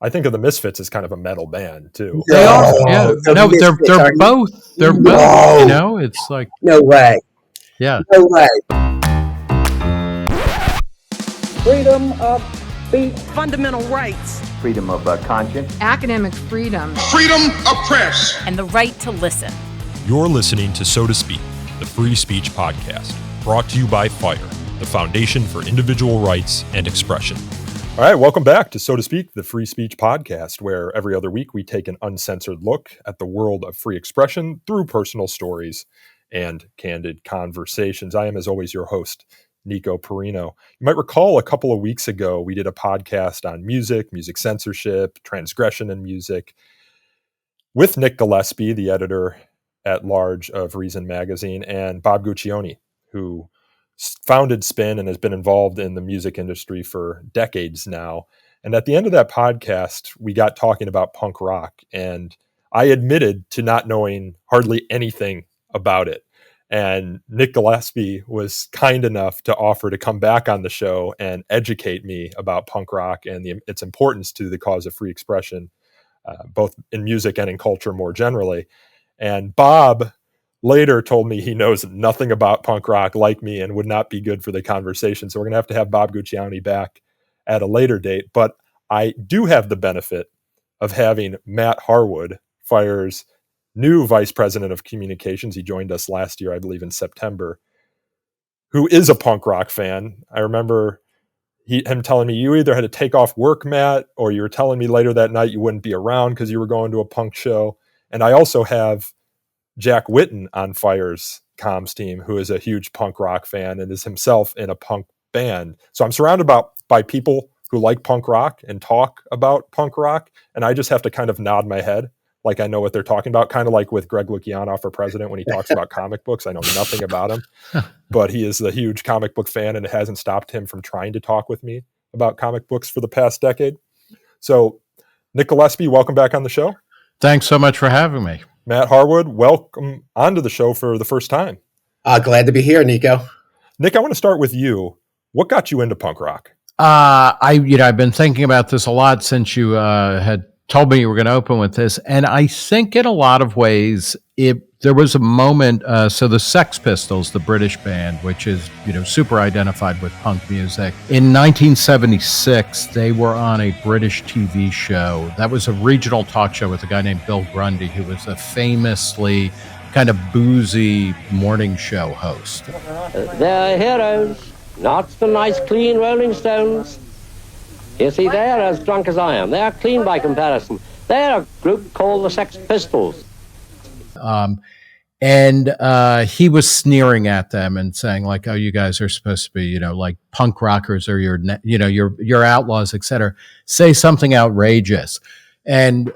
I think of the Misfits as kind of a metal band too. They are, yeah. The No, Misfits they're are- both. They're No. both. You know, it's like, No way. yeah. No way. Freedom of speech. Fundamental rights. Freedom of conscience. Academic freedom. Freedom of press. And the right to listen. You're listening to So to Speak, the free speech podcast, brought to you by FIRE, the Foundation for Individual Rights and Expression. All right, welcome back to So to Speak, the free speech podcast, where every other week we take an uncensored look at the world of free expression through personal stories and candid conversations. I am, as always, your host, Nico Perino. You might recall a couple of weeks ago, we did a podcast on music censorship, transgression in music, with Nick Gillespie, the editor-at-large of Reason Magazine, and Bob Guccione, who founded Spin and has been involved in the music industry for decades now. And at the end of that podcast, we got talking about punk rock, and I admitted to not knowing hardly anything about it. And Nick Gillespie was kind enough to offer to come back on the show and educate me about punk rock and its importance to the cause of free expression, both in music and in culture more generally. And Bob later told me he knows nothing about punk rock like me and would not be good for the conversation. So we're going to have Bob Guccione back at a later date. But I do have the benefit of having Matt Harwood, FIRE's new vice president of communications. He joined us last year, I believe in September, who is a punk rock fan. I remember him telling me, you either had to take off work, Matt, or you were telling me later that night you wouldn't be around because you were going to a punk show. And I also have Jack Whitten on FIRE's comms team, who is a huge punk rock fan and is himself in a punk band. So I'm surrounded by people who like punk rock and talk about punk rock. And I just have to kind of nod my head like I know what they're talking about, kind of like with Greg Lukianoff for president when he talks about comic books. I know nothing about him, but he is a huge comic book fan, and it hasn't stopped him from trying to talk with me about comic books for the past decade. So Nick Gillespie, welcome back on the show. Thanks so much for having me. Matt Harwood, welcome onto the show for the first time. Glad to be here, Nico. Nick, I want to start with you. What got you into punk rock? I've been thinking about this a lot since you had told me you were going to open with this, and I think in a lot of ways, there was a moment. So the Sex Pistols, the British band, which is super identified with punk music, in 1976 they were on a British TV show that was a regional talk show with a guy named Bill Grundy, who was a famously kind of boozy morning show host. They're heroes, not the nice, clean Rolling Stones. You see, they're as drunk as I am. They're clean by comparison. They're a group called the Sex Pistols. And he was sneering at them and saying, like, "Oh, you guys are supposed to be, like punk rockers, or you're outlaws, etc. Say something outrageous." And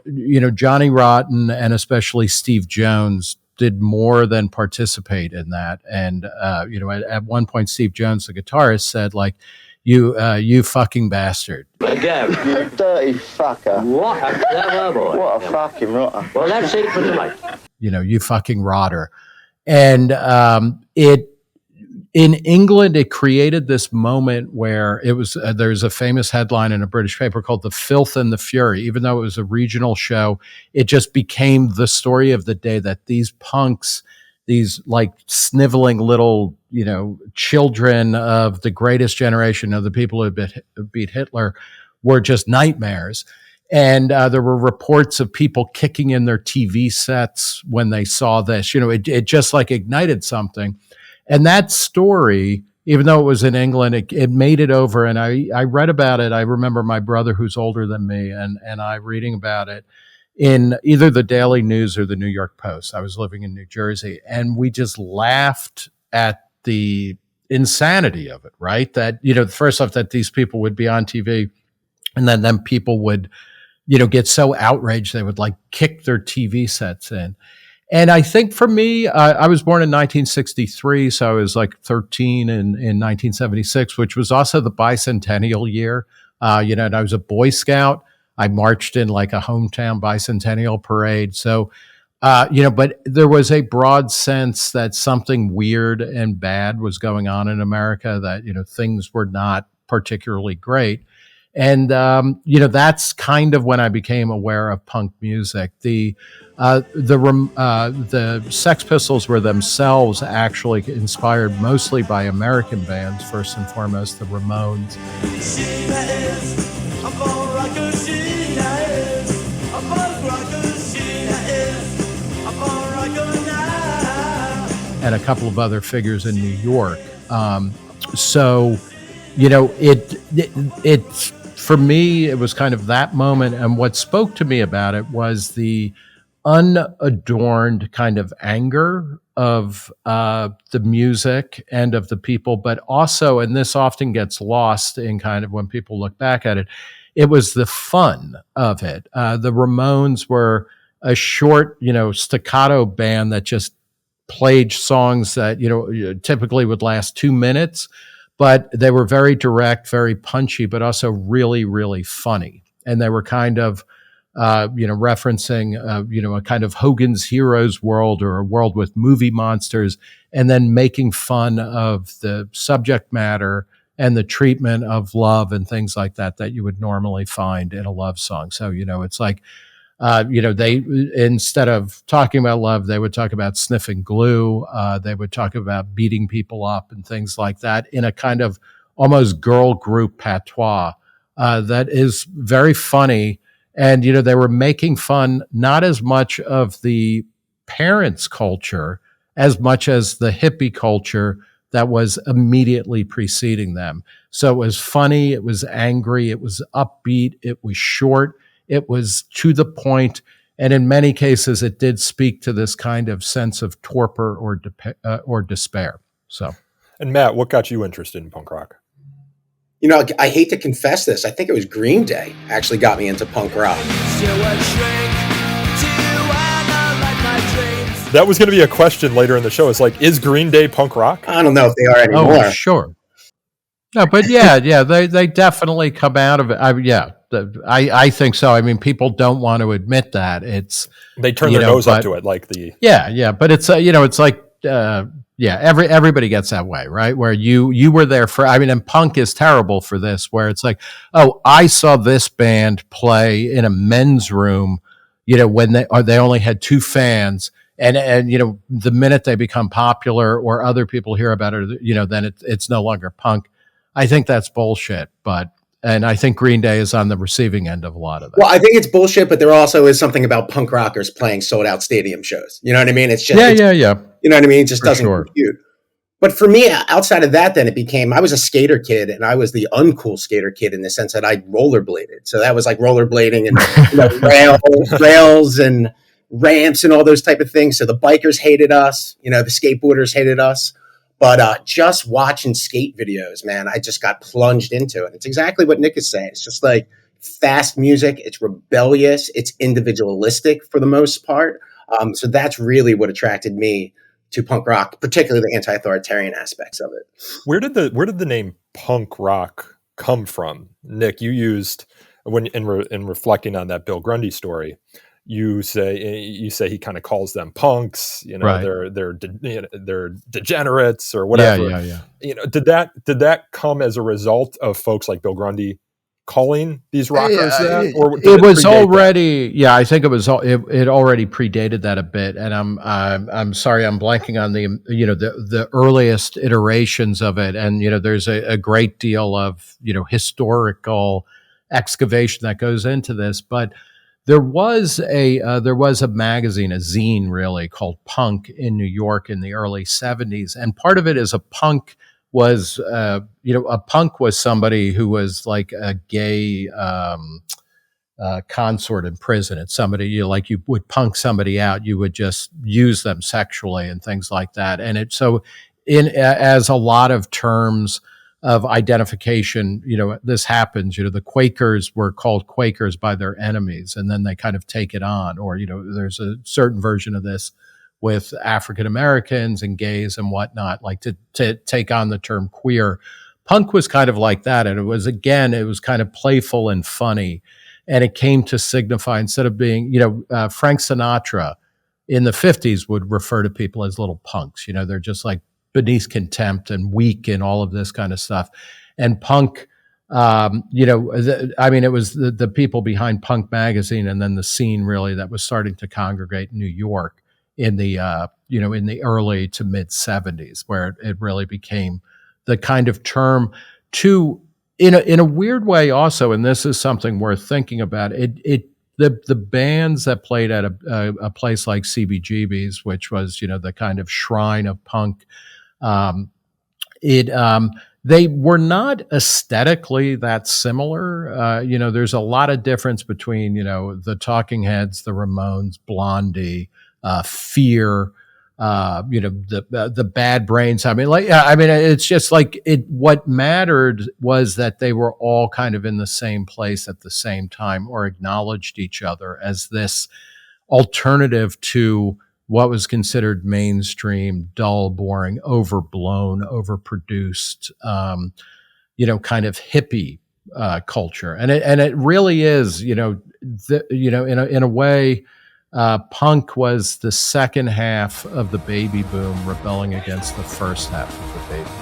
Johnny Rotten and especially Steve Jones did more than participate in that. And at one point, Steve Jones, the guitarist, said, like, You fucking bastard. Again. You dirty fucker. What a clever boy. What a fucking rotter. Well, that's it for tonight. You fucking rotter. And in England, it created this moment where it was, there's a famous headline in a British paper called The Filth and the Fury. Even though it was a regional show, it just became the story of the day that these punks, these like sniveling little, children of the greatest generation of the people who beat Hitler, were just nightmares. And there were reports of people kicking in their TV sets when they saw this. It just like ignited something. And that story, even though it was in England, it made it over. And I read about it. I remember my brother, who's older than me, and I reading about it in either the Daily News or the New York Post. I was living in New Jersey, and we just laughed at the insanity of it, right? That, first off, that these people would be on TV, and then people would, get so outraged they would like kick their TV sets in. And I think for me, I was born in 1963, so I was like 13 in 1976, which was also the bicentennial year. And I was a Boy Scout. I marched in like a hometown bicentennial parade. So, but there was a broad sense that something weird and bad was going on in America, that, things were not particularly great. And that's kind of when I became aware of punk music. The Sex Pistols were themselves actually inspired mostly by American bands, first and foremost, the Ramones. And a couple of other figures in New York. So, it's for me, it was kind of that moment. And what spoke to me about it was the unadorned kind of anger of the music and of the people, but also, and this often gets lost in kind of when people look back at it, it was the fun of it. The Ramones were a short, staccato band that just played songs that, typically would last 2 minutes, but they were very direct, very punchy, but also really, really funny. And they were kind of, referencing, a kind of Hogan's Heroes world, or a world with movie monsters, and then making fun of the subject matter and the treatment of love and things like that you would normally find in a love song. So, it's like, they, instead of talking about love, they would talk about sniffing glue. They would talk about beating people up and things like that in a kind of almost girl group patois that is very funny. And, they were making fun not as much of the parents' culture as much as the hippie culture that was immediately preceding them. So it was funny, it was angry, it was upbeat, it was short, it was to the point, and in many cases, it did speak to this kind of sense of torpor or despair. So, And Matt, what got you interested in punk rock? I hate to confess this. I think it was Green Day actually got me into punk rock. That was going to be a question later in the show. It's like, is Green Day punk rock? I don't know if they are anymore. Oh, sure. No, but they definitely come out of it. I think so. I mean, people don't want to admit that. They turn their nose up to it, like the but it's it's like everybody gets that way, right? Where you were there for. I mean, and punk is terrible for this, where it's like, oh, I saw this band play in a men's room, when they only had 2 fans. And the minute they become popular or other people hear about it, then it's no longer punk. I think that's bullshit, and I think Green Day is on the receiving end of a lot of that. Well, I think it's bullshit, but there also is something about punk rockers playing sold out stadium shows. You know what I mean? It's just yeah. You know what I mean? It just For doesn't sure. compute. But for me, outside of that, then it became, I was a skater kid, and I was the uncool skater kid in the sense that I rollerbladed. So that was like rollerblading and rails and ramps and all those type of things. So the bikers hated us, the skateboarders hated us. But just watching skate videos, man, I just got plunged into it. It's exactly what Nick is saying. It's just like fast music. It's rebellious. It's individualistic for the most part. So that's really what attracted me to punk rock, particularly the anti-authoritarian aspects of it. Where did the name punk rock come from? Nick, you used, when in reflecting on that Bill Grundy story, you say he kind of calls them punks, Right. they're degenerates or whatever. Yeah. Did that come as a result of folks like Bill Grundy calling these rockers that, or did it was predate already that? I think it already predated that a bit, and I'm sorry, I'm blanking on the earliest iterations of it, and there's a great deal of historical excavation that goes into this, but there was a magazine, a zine really, called Punk in New York in the early 70s, and part of it is a punk was somebody who was like a gay consort in prison. It's somebody you would punk somebody out, you would just use them sexually and things like that. And as a lot of terms of identification, this happens. The Quakers were called Quakers by their enemies, and then they kind of take it on. Or there's a certain version of this with African Americans and gays and whatnot, like to take on the term queer. Punk was kind of like that, and it was kind of playful and funny, and it came to signify, instead of being, Frank Sinatra in the 50s would refer to people as little punks. They're just like beneath contempt and weak and all of this kind of stuff. And punk it was the people behind Punk Magazine and then the scene really that was starting to congregate in New York in the in the early to mid 70s, where it really became the kind of term to in a weird way also, and this is something worth thinking about. The bands that played at a place like CBGB's, which was the kind of shrine of punk, they were not aesthetically that similar. There's a lot of difference between the Talking Heads, the Ramones, Blondie, Fear, the Bad Brains. It's just like it. What mattered was that they were all kind of in the same place at the same time, or acknowledged each other as this alternative to what was considered mainstream, dull, boring, overblown, overproduced, kind of hippie culture, and it really is, in a way. Punk was the second half of the baby boom rebelling against the first half of the baby boom.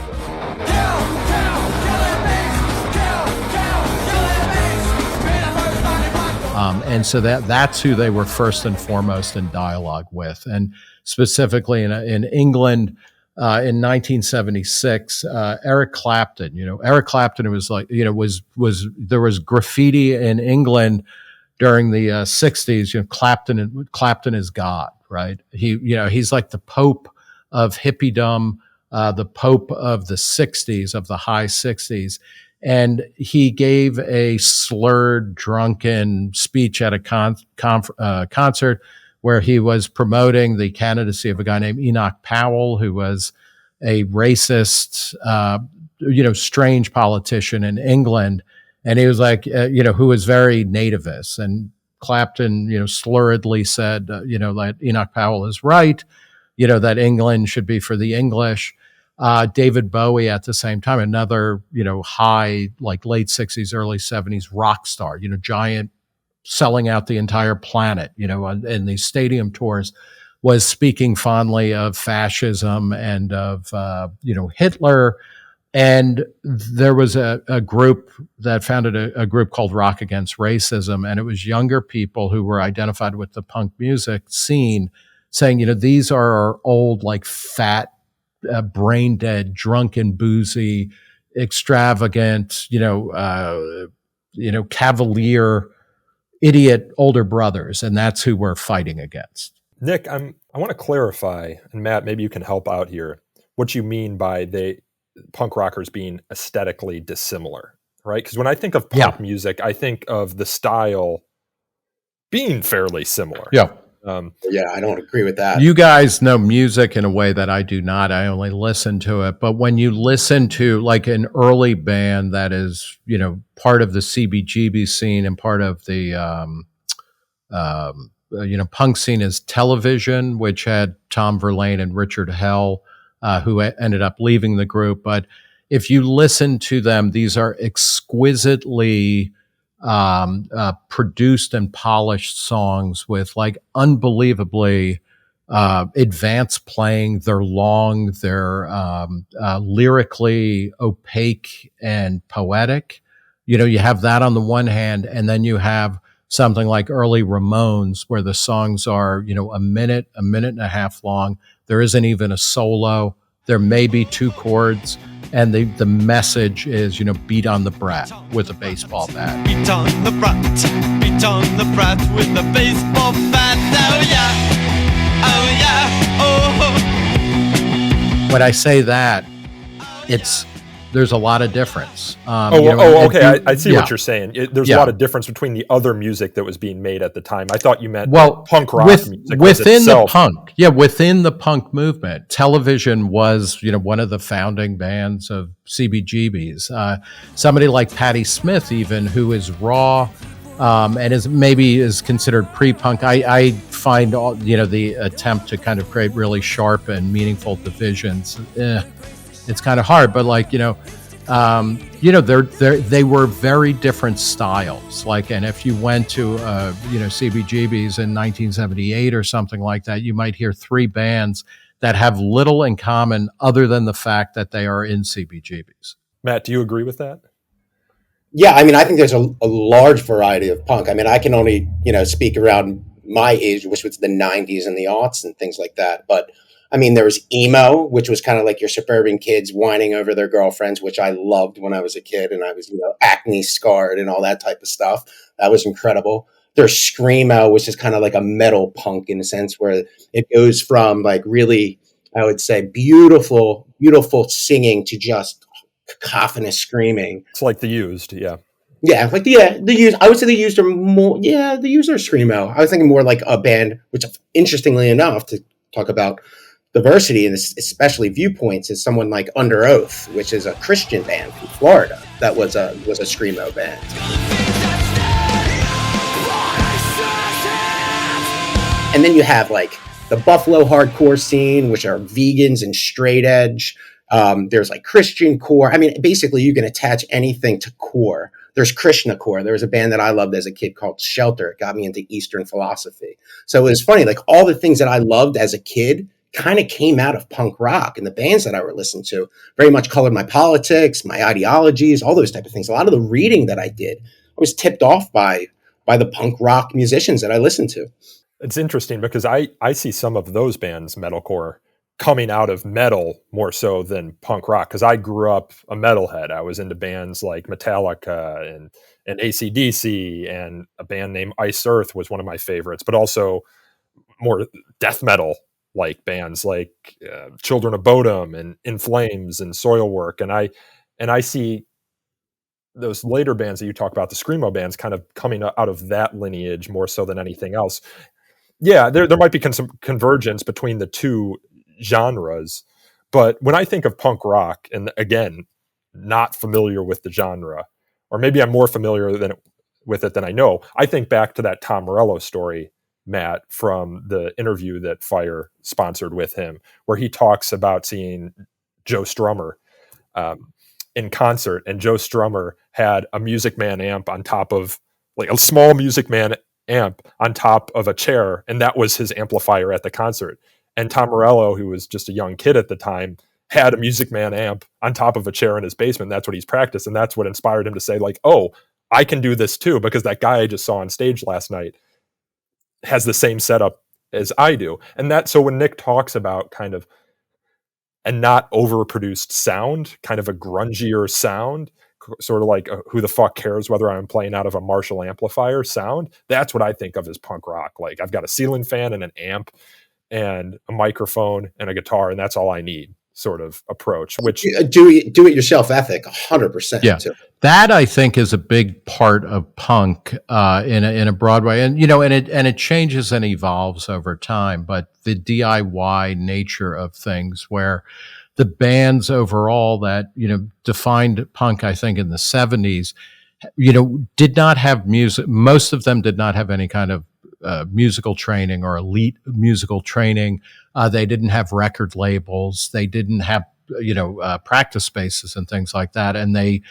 And so that's who they were first and foremost in dialogue with. And specifically in England, in 1976, Eric Clapton, it was like, there was graffiti in England during the 60s. Clapton is God, right? He's like the Pope of hippiedom, the Pope of the 60s, of the high 60s. And he gave a slurred, drunken speech at a concert where he was promoting the candidacy of a guy named Enoch Powell, who was a racist, strange politician in England. And he was like, who was very nativist. And Clapton, slurredly said, that Enoch Powell is right, that England should be for the English. David Bowie at the same time, another, high, like late 60s, early 70s rock star, giant, selling out the entire planet, in these stadium tours, was speaking fondly of fascism and of, Hitler. And there was a group that founded a group called Rock Against Racism, and it was younger people who were identified with the punk music scene saying, these are our old, like fat, brain dead, drunken, boozy, extravagant, cavalier, idiot older brothers, and that's who we're fighting against. Nick, I want to clarify, and Matt, maybe you can help out here, what you mean by the punk rockers being aesthetically dissimilar, right? Because when I think of punk music, I think of the style being fairly similar. Yeah. I don't agree with that. You guys know music in a way that I do not. I only listen to it. But when you listen to like an early band that is, part of the CBGB scene and part of the, punk scene is Television, which had Tom Verlaine and Richard Hell, who ended up leaving the group. But if you listen to them, these are exquisitely produced and polished songs with like unbelievably advanced playing. They're long, they're lyrically opaque and poetic. You have that on the one hand, and then you have something like early Ramones where the songs are, a minute and a half long. There isn't even a solo. There may be two chords. And the message is, beat on the brat with a baseball bat. Beat on the brat with a baseball bat. Oh yeah, oh. When I say that, there's a lot of difference. Okay. I see what you're saying. There's a lot of difference between the other music that was being made at the time. I thought you meant punk rock music within the punk. Yeah, within the punk movement. Television was, one of the founding bands of CBGB's. Somebody like Patti Smith, even, who is raw and is considered pre-punk. I find all, the attempt to kind of create really sharp and meaningful divisions. It's kind of hard, but they were very different styles. And if you went to, CBGB's in 1978 or something like that, you might hear three bands that have little in common other than the fact that they are in CBGB's. Matt, do you agree with that? Yeah, I mean, I think there's a large variety of punk. I mean, I can only, speak around my age, which was the 90s and the aughts and things like that. But I mean, there was emo, which was kind of like your suburban kids whining over their girlfriends, which I loved when I was a kid and I was, acne scarred and all that type of stuff. That was incredible. There's screamo, which is kind of like a metal punk in a sense where it goes from like really, I would say, beautiful, beautiful singing to just cacophonous screaming. It's like The Used, yeah. Yeah, like the used. I would say the used are more. Yeah, the used are screamo. I was thinking more like a band, which interestingly enough, to talk about diversity and especially viewpoints, is someone like Under Oath, which is a Christian band from Florida that was a screamo band. And then you have like the Buffalo hardcore scene, which are vegans and straight edge. There's like Christian core. I mean, basically, you can attach anything to core. There's Krishna core. There was a band that I loved as a kid called Shelter. It got me into Eastern philosophy. So it was funny, like all the things that I loved as a kid kind of came out of punk rock, and the bands that I were listening to very much colored my politics, my ideologies, all those type of things. A lot of the reading that I did, I was tipped off by the punk rock musicians that I listened to. It's interesting because I see some of those bands, metalcore, coming out of metal more so than punk rock, because I grew up a metalhead. I was into bands like Metallica and AC/DC, and a band named Ice Earth was one of my favorites, but also more death metal like bands like Children of Bodom and In Flames and Soilwork. And I see those later bands that you talk about, the screamo bands, kind of coming out of that lineage more so than anything else. Yeah, there might be some convergence between the two genres, but when I think of punk rock, and again, not familiar with the genre, or maybe I'm more familiar with it than I know, I think back to that Tom Morello story, Matt, from the interview that Fire sponsored with him, where he talks about seeing Joe Strummer in concert, and Joe Strummer had a Music Man amp on top of, like, a small Music Man amp on top of a chair, and that was his amplifier at the concert. And Tom Morello, who was just a young kid at the time, had a Music Man amp on top of a chair in his basement. That's what he's practiced, and that's what inspired him to say, like, oh, I can do this too, because that guy I just saw on stage last night has the same setup as I do. And that, so when Nick talks about kind of a not overproduced sound, kind of a grungier sound, sort of like who the fuck cares whether I'm playing out of a Marshall amplifier sound, that's what I think of as punk rock. Like, I've got a ceiling fan and an amp and a microphone and a guitar, and that's all I need, sort of approach. Which do it yourself ethic, 100%. Yeah, that I think is a big part of punk in a broad way, and it changes and evolves over time. But the DIY nature of things, where the bands overall that defined punk, I think in the 70s, did not have music. Most of them did not have any kind of musical training or elite musical training. They didn't have record labels. They didn't have practice spaces and things like that. And they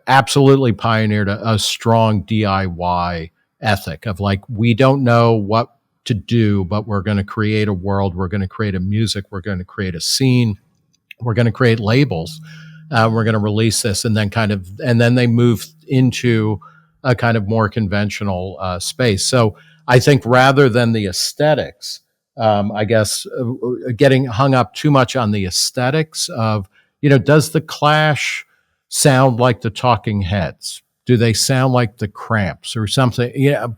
absolutely pioneered a strong DIY ethic of, like, we don't know what to do, but we're going to create a world. We're going to create a music. We're going to create a scene. We're going to create labels. We're going to release this, and then they move into a kind of more conventional space. So I think rather than the aesthetics, I guess getting hung up too much on the aesthetics of, does the Clash sound like the Talking Heads? Do they sound like the Cramps or something?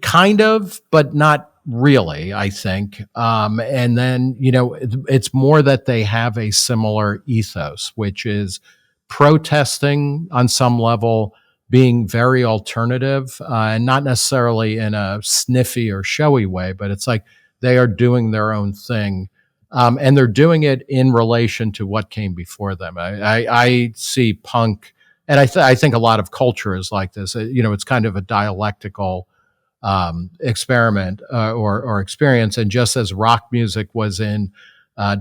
Kind of, but not really, I think. And then, it's more that they have a similar ethos, which is protesting on some level, being very alternative, and not necessarily in a sniffy or showy way, but it's like they are doing their own thing. And they're doing it in relation to what came before them. I see punk, and I think a lot of culture is like this. It's kind of a dialectical experiment or experience. And just as rock music was in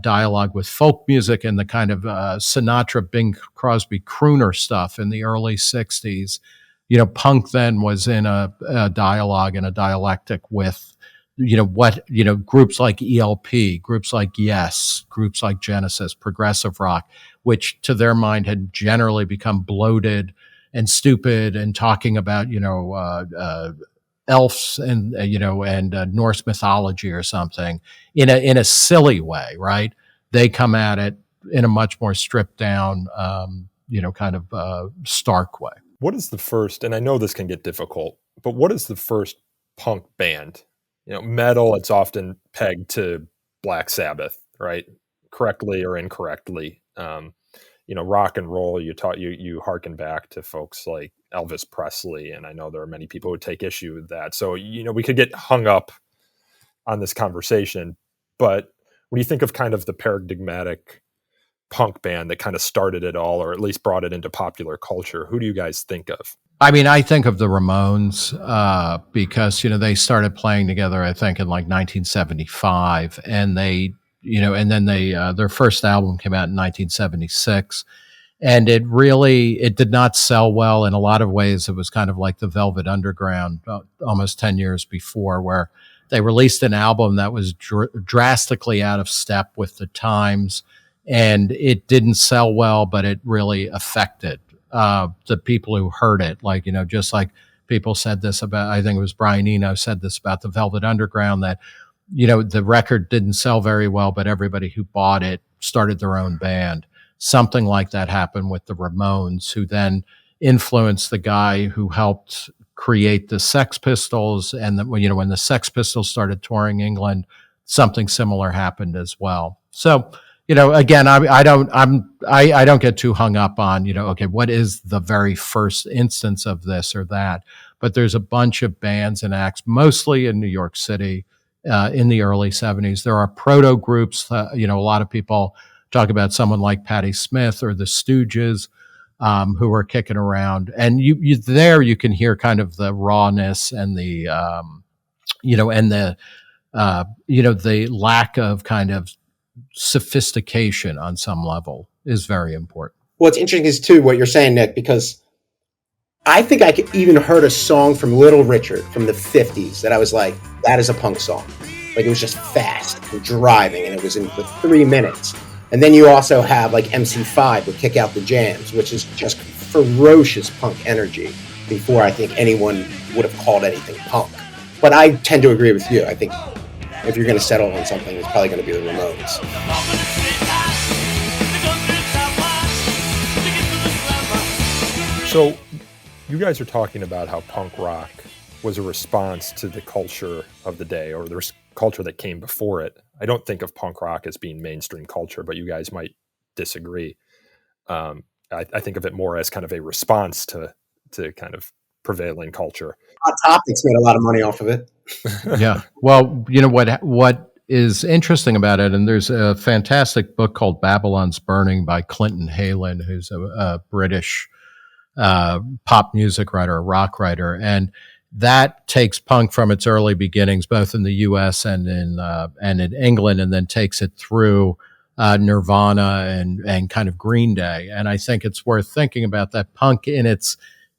dialogue with folk music and the kind of Sinatra, Bing Crosby crooner stuff in the early 60s, punk then was in a dialogue and a dialectic with groups like ELP, groups like Yes, groups like Genesis, progressive rock, which to their mind had generally become bloated, and stupid and talking about, elves and, Norse mythology or something in a silly way, right? They come at it in a much more stripped down, stark way. What is the first, and I know this can get difficult, but what is the first punk band? Metal, it's often pegged to Black Sabbath, right? Correctly or incorrectly. Rock and roll, you harken back to folks like Elvis Presley, and I know there are many people who take issue with that. So, we could get hung up on this conversation, but when you think of kind of the paradigmatic punk band that kind of started it all, or at least brought it into popular culture, who do you guys think of? I mean, I think of the Ramones because, they started playing together, I think, in like 1975, and their first album came out in 1976. And it did not sell well. In a lot of ways, it was kind of like the Velvet Underground almost 10 years before, where they released an album that was drastically out of step with the times, and it didn't sell well, but it really affected the people who heard it. Like, just like people said this about, I think it was Brian Eno said this about the Velvet Underground, that, the record didn't sell very well, but everybody who bought it started their own band. Something like that happened with the Ramones, who then influenced the guy who helped create the Sex Pistols. And when the Sex Pistols started touring England, something similar happened as well. So, again, I don't get too hung up on, okay, what is the very first instance of this or that? But there's a bunch of bands and acts, mostly in New York City, in the early 70s. There are proto groups. A lot of people talk about someone like Patti Smith or the Stooges, who were kicking around, and you can hear kind of the rawness and the the lack of kind of sophistication on some level is very important. What's interesting is too what you're saying, Nick, because I think I could even heard a song from Little Richard from the 50s that I was like, that is a punk song. Like, it was just fast and driving, and it was in for 3 minutes. And then you also have like MC5 would kick out the jams, which is just ferocious punk energy before I think anyone would have called anything punk. But I tend to agree with you. I think if you're going to settle on something, it's probably going to be the Ramones. So you guys are talking about how punk rock was a response to the culture of the day, or the culture that came before it. I don't think of punk rock as being mainstream culture, but you guys might disagree. I think of it more as kind of a response to kind of prevailing culture. Hot Topics made a lot of money off of it. Yeah. Well, what is interesting about it, and there's a fantastic book called Babylon's Burning by Clinton Halen, who's a British pop music writer, a rock writer, and that takes punk from its early beginnings, both in the U.S. and in England, and then takes it through Nirvana and kind of Green Day. And I think it's worth thinking about that punk in its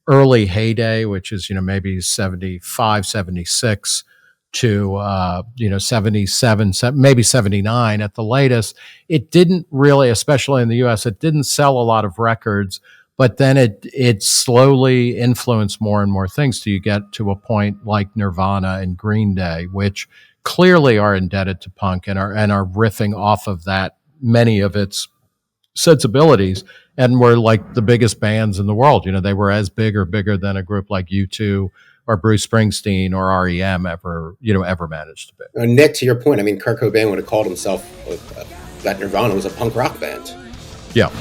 early heyday, which is maybe 75, 76 to 77, maybe 79 at the latest. It didn't really, especially in the U.S., it didn't sell a lot of records. But then it slowly influenced more and more things till you get to a point like Nirvana and Green Day, which clearly are indebted to punk and are riffing off of that, many of its sensibilities, and were like the biggest bands in the world. They were as big or bigger than a group like U2 or Bruce Springsteen or REM ever managed to be. Nick, to your point, I mean, Kurt Cobain would have called himself that Nirvana was a punk rock band. Yeah.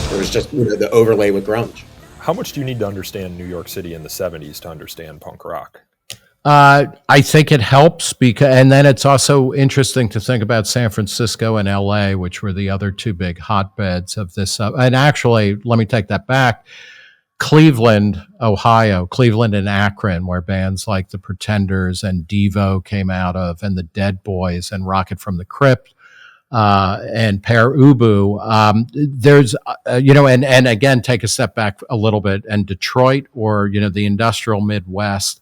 It was just the overlay with grunge. How much do you need to understand New York City in the 70s to understand punk rock? I think it helps and then it's also interesting to think about San Francisco and LA, which were the other two big hotbeds of this. And actually, let me take that back. Cleveland, Ohio, Cleveland and Akron, where bands like the Pretenders and Devo came out of, and the Dead Boys and Rocket from the Crypt, and Per Ubu. There's, and again, take a step back a little bit, and Detroit, or, the industrial Midwest,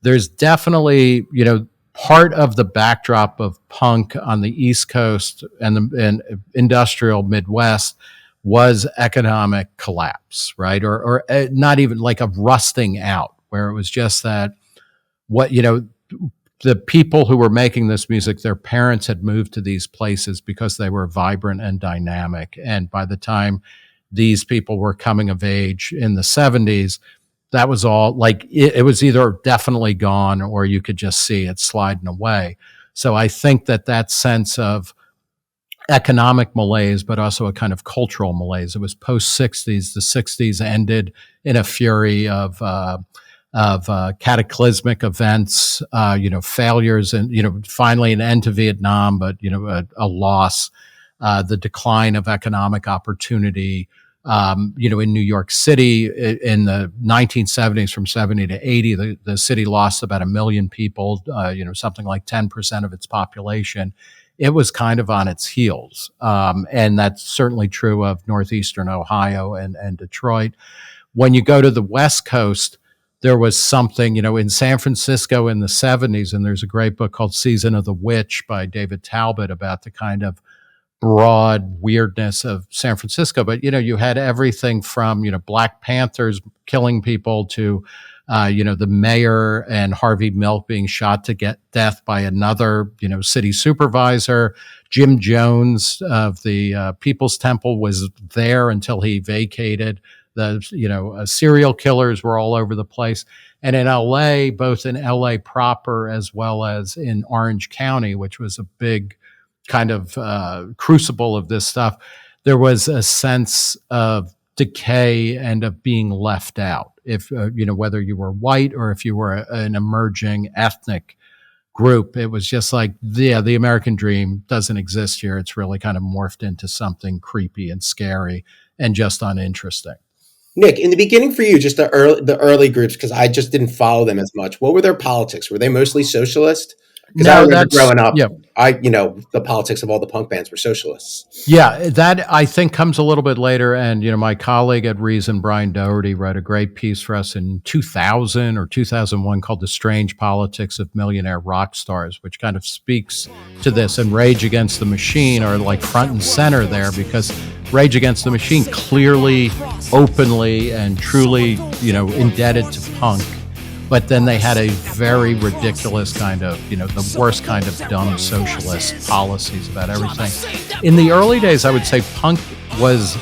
there's definitely, part of the backdrop of punk on the East Coast and the industrial Midwest was economic collapse, right? Or not even like a rusting out, where it was just that the people who were making this music, their parents had moved to these places because they were vibrant and dynamic. And by the time these people were coming of age in the 70s, that was all like it was either definitely gone or you could just see it sliding away. So I think that sense of economic malaise, but also a kind of cultural malaise. It was post 60s. The 60s ended in a fury of cataclysmic events, failures, and finally an end to Vietnam, but a loss, the decline of economic opportunity. In New York City in the 1970s, from 70 to 80, the city lost about 1 million people, something like 10% of its population. It was kind of on its heels. And that's certainly true of Northeastern Ohio and Detroit. When you go to the West Coast, there was something, in San Francisco in the 70s, and there's a great book called Season of the Witch by David Talbot about the kind of broad weirdness of San Francisco. But, you had everything from, Black Panthers killing people to, the mayor and Harvey Milk being shot to get death by another, city supervisor. Jim Jones of the People's Temple was there until he vacated. The serial killers were all over the place. And in LA, both in LA proper as well as in Orange County, which was a big kind of crucible of this stuff, there was a sense of decay and of being left out. If, whether you were white or if you were an emerging ethnic group, it was just like, the American dream doesn't exist here. It's really kind of morphed into something creepy and scary and just uninteresting. Nick, in the beginning for you, just the early groups, because I just didn't follow them as much. What were their politics? Were they mostly socialist? Because I remember growing up, the politics of all the punk bands were socialists. Yeah, that I think comes a little bit later. And, my colleague at Reason, Brian Doherty, wrote a great piece for us in 2000 or 2001 called The Strange Politics of Millionaire Rock Stars, which kind of speaks to this. And Rage Against the Machine are like front and center there, because Rage Against the Machine clearly, openly, and truly, indebted to punk. But then they had a very ridiculous kind of, the worst kind of dumb socialist policies about everything. In the early days, I would say punk was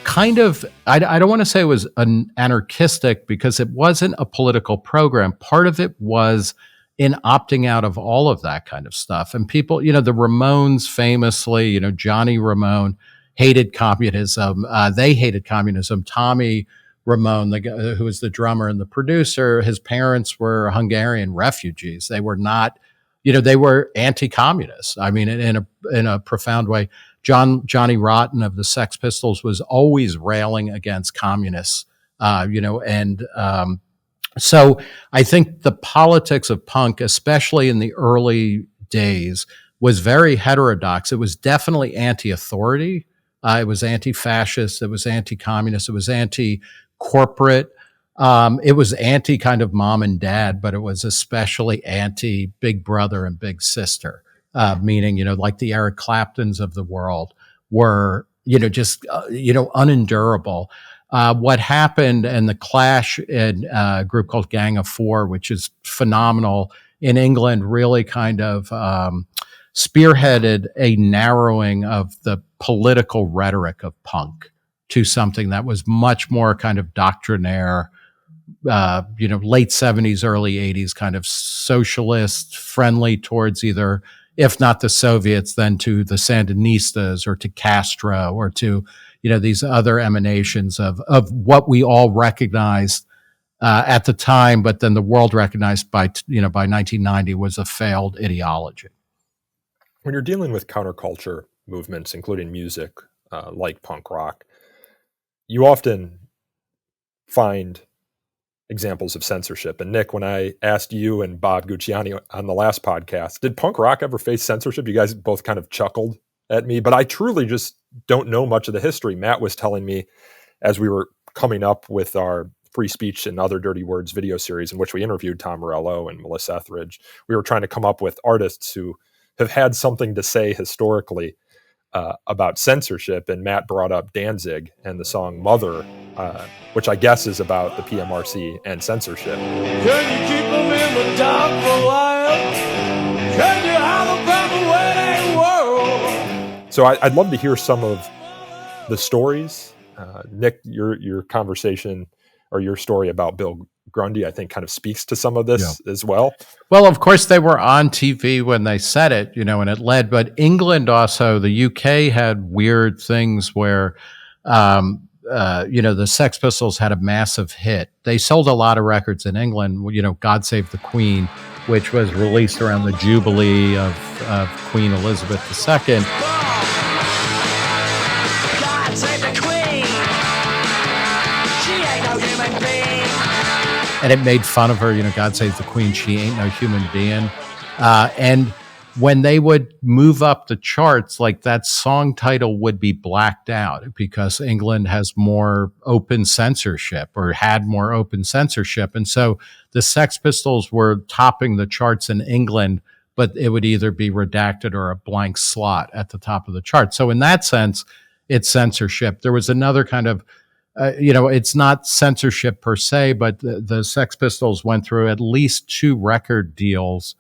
kind of, I don't want to say it was an anarchistic, because it wasn't a political program. Part of it was in opting out of all of that kind of stuff. And people, the Ramones famously, Johnny Ramone hated communism. They hated communism. Tommy Ramone, the guy who was the drummer and the producer, his parents were Hungarian refugees. They were not, they were anti-communist. I mean, in a profound way. Johnny Rotten of the Sex Pistols was always railing against communists, so I think the politics of punk, especially in the early days, was very heterodox. It was definitely anti-authority. It was anti-fascist. It was anti-communist. It was anti-corporate. It was anti kind of mom and dad, but it was especially anti big brother and big sister, meaning, like the Eric Claptons of the world were, just, unendurable. What happened, and the Clash in a group called Gang of Four, which is phenomenal in England, really kind of spearheaded a narrowing of the political rhetoric of punk to something that was much more kind of doctrinaire, late 70s, early 80s, kind of socialist, friendly towards either, if not the Soviets, then to the Sandinistas or to Castro or to, these other emanations of what we all recognized at the time, but then the world recognized by 1990 was a failed ideology. When you're dealing with counterculture movements, including music like punk rock, you often find examples of censorship. And Nick, when I asked you and Bob Gucciani on the last podcast, did punk rock ever face censorship? You guys both kind of chuckled at me, but I truly just don't know much of the history. Matt was telling me as we were coming up with our Free Speech and Other Dirty Words video series, in which we interviewed Tom Morello and Melissa Etheridge. We were trying to come up with artists who have had something to say historically about censorship, and Matt brought up Danzig and the song Mother, which I guess is about the PMRC and censorship. Can you keep them in the dark for a while? Can you have a better wedding world? So I'd love to hear some of the stories. Nick, your conversation or your story about Bill Grundy, I think, kind of speaks to some of this as well. Well, of course, they were on TV when they said it, and it led. But England also, the UK had weird things where, the Sex Pistols had a massive hit. They sold a lot of records in England, God Save the Queen, which was released around the Jubilee of Queen Elizabeth II. God save the Queen. She ain't no human being. And it made fun of her, God Save the Queen, she ain't no human being. And when they would move up the charts, like that song title would be blacked out because England has more open censorship, or had more open censorship. And so the Sex Pistols were topping the charts in England, but it would either be redacted or a blank slot at the top of the chart. So in that sense, it's censorship. There was another kind of it's not censorship per se, but the Sex Pistols went through at least 2 record deals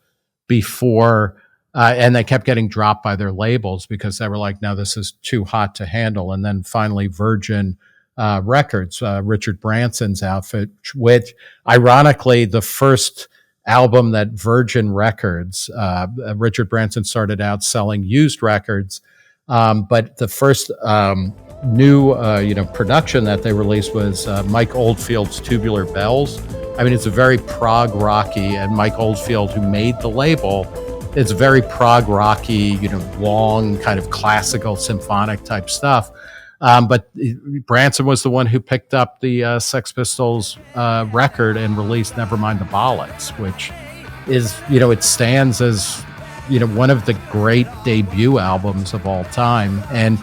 before, and they kept getting dropped by their labels because they were like, no, this is too hot to handle. And then finally Virgin Records, Richard Branson's outfit, which ironically, the first album that Virgin Records, Richard Branson started out selling used records, but the first new production that they released was Mike Oldfield's Tubular Bells. I mean, it's a very prog rocky, and Mike Oldfield, who made the label, it's very prog rocky, long kind of classical symphonic type stuff. But Branson was the one who picked up the Sex Pistols record and released Nevermind the Bollocks, which is, it stands as, one of the great debut albums of all time. And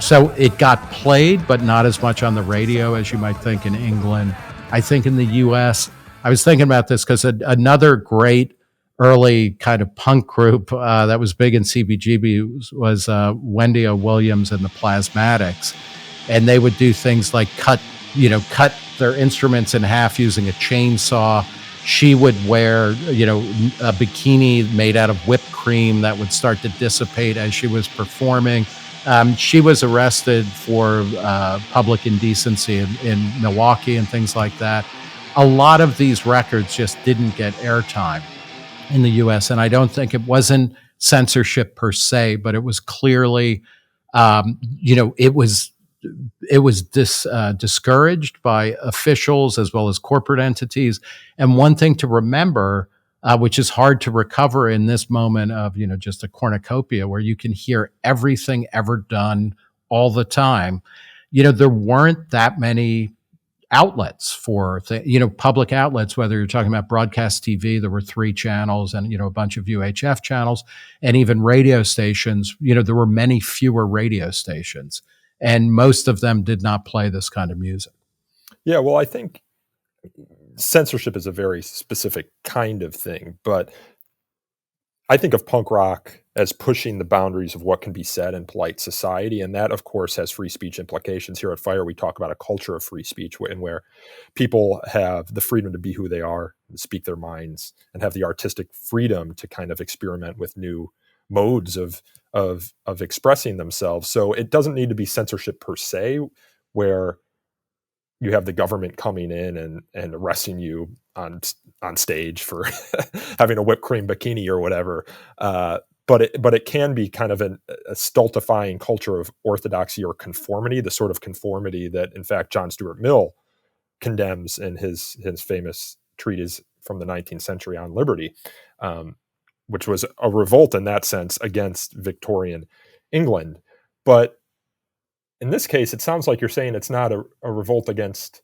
so it got played, but not as much on the radio as you might think in England. I think in the U.S., I was thinking about this because another great early kind of punk group that was big in CBGB was Wendy O. Williams and the Plasmatics. And they would do things like cut their instruments in half using a chainsaw. She would wear, a bikini made out of whipped cream that would start to dissipate as she was performing. She was arrested for public indecency in Milwaukee and things like that. A lot of these records just didn't get airtime in the U.S., and I don't think it wasn't censorship per se, but it was clearly, it was discouraged by officials as well as corporate entities. And one thing to remember, which is hard to recover in this moment of, just a cornucopia where you can hear everything ever done all the time. There weren't that many outlets for, public outlets, whether you're talking about broadcast TV, there were 3 channels and, a bunch of UHF channels, and even radio stations, there were many fewer radio stations, and most of them did not play this kind of music. Yeah, well, I think censorship is a very specific kind of thing, but I think of punk rock as pushing the boundaries of what can be said in polite society, and that, of course, has free speech implications. Here at Fire, we talk about a culture of free speech where people have the freedom to be who they are, and speak their minds, and have the artistic freedom to kind of experiment with new modes of expressing themselves. So it doesn't need to be censorship per se, where you have the government coming in and arresting you on stage for having a whipped cream bikini or whatever. But it can be kind of a stultifying culture of orthodoxy or conformity, the sort of conformity that, in fact, John Stuart Mill condemns in his famous treatise from the 19th century on liberty, which was a revolt in that sense against Victorian England. But in this case, it sounds like you're saying it's not a revolt against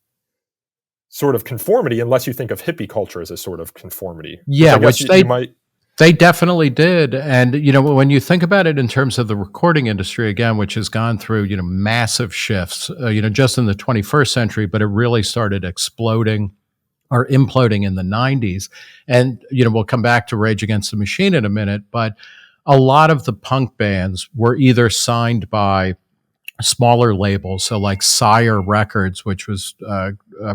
sort of conformity, unless you think of hippie culture as a sort of conformity. Yeah, which you might. They definitely did. And, when you think about it in terms of the recording industry, again, which has gone through, massive shifts, just in the 21st century, but it really started exploding or imploding in the 90s. And, we'll come back to Rage Against the Machine in a minute, but a lot of the punk bands were either signed by smaller labels, so like Sire Records, which was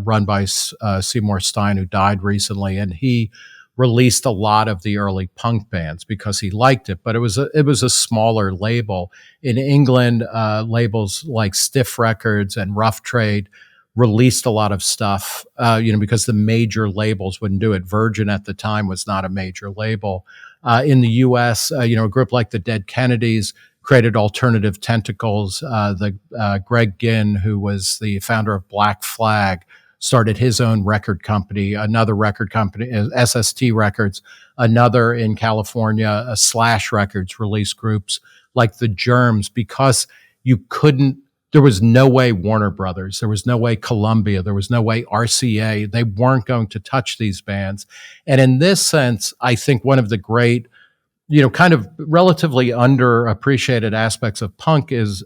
run by Seymour Stein, who died recently, and he released a lot of the early punk bands because he liked it. But it was a smaller label. In England, labels like Stiff Records and Rough Trade released a lot of stuff, because the major labels wouldn't do it. Virgin at the time was not a major label. In the U.S., a group like the Dead Kennedys created Alternative Tentacles. Greg Ginn, who was the founder of Black Flag, started his own record company, another record company, SST Records, another in California, Slash Records, released groups like the Germs, because there was no way Warner Brothers, there was no way Columbia, there was no way RCA, they weren't going to touch these bands. And in this sense, I think one of the great, kind of relatively underappreciated aspects of punk is,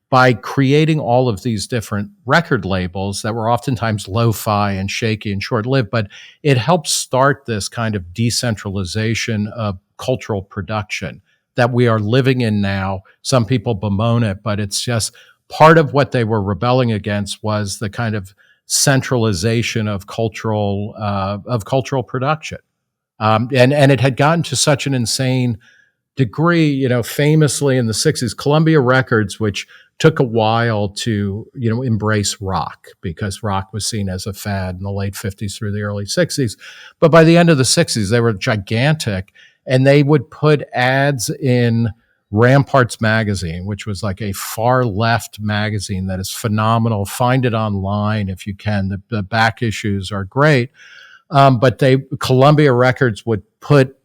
by creating all of these different record labels that were oftentimes lo-fi and shaky and short-lived, but it helped start this kind of decentralization of cultural production that we are living in now. Some people bemoan it, but it's just part of what they were rebelling against was the kind of centralization of cultural production. And it had gotten to such an insane degree, famously in the 60s, Columbia Records, which took a while to, embrace rock, because rock was seen as a fad in the late 50s through the early 60s. But by the end of the 60s, they were gigantic, and they would put ads in Ramparts magazine, which was like a far left magazine that is phenomenal. Find it online if you can. The back issues are great. But Columbia Records would put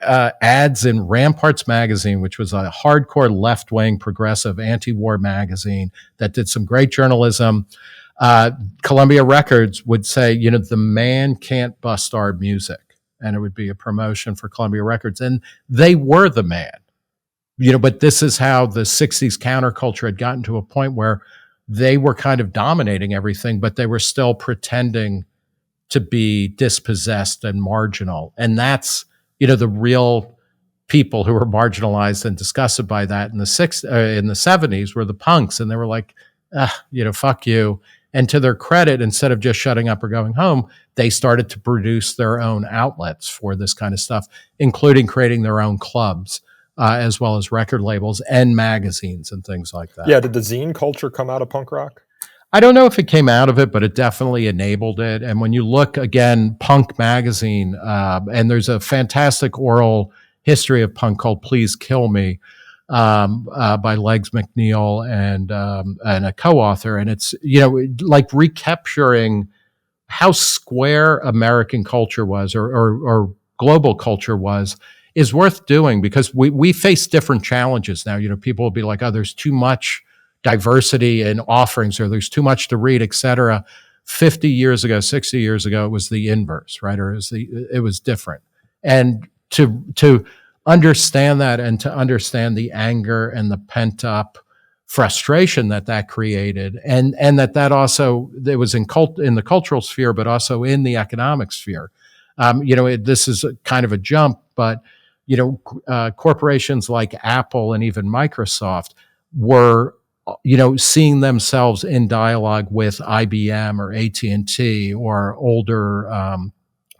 ads in Ramparts magazine, which was a hardcore left-wing progressive anti-war magazine that did some great journalism. Columbia Records would say, the man can't bust our music. And it would be a promotion for Columbia Records. And they were the man. But this is how the 60s counterculture had gotten to a point where they were kind of dominating everything, but they were still pretending to be dispossessed and marginal. And that's, the real people who were marginalized and disgusted by that in the 70s were the punks. And they were like, fuck you. And to their credit, instead of just shutting up or going home, they started to produce their own outlets for this kind of stuff, including creating their own clubs, as well as record labels and magazines and things like that. Yeah, did the zine culture come out of punk rock? I don't know if it came out of it, but it definitely enabled it. And when you look, again, Punk Magazine, and there's a fantastic oral history of punk called Please Kill Me, by Legs McNeil and a co-author. And it's, like recapturing how square American culture was or global culture was, is worth doing, because we face different challenges now. People will be like, oh, there's too much diversity in offerings, or there's too much to read, et cetera. 50 years ago, 60 years ago, it was the inverse, right? Or it was different. And to understand that, and to understand the anger and the pent up frustration that created, and that also, it was in the cultural sphere, but also in the economic sphere. This is kind of a jump, but corporations like Apple and even Microsoft were, seeing themselves in dialogue with IBM or AT&T or older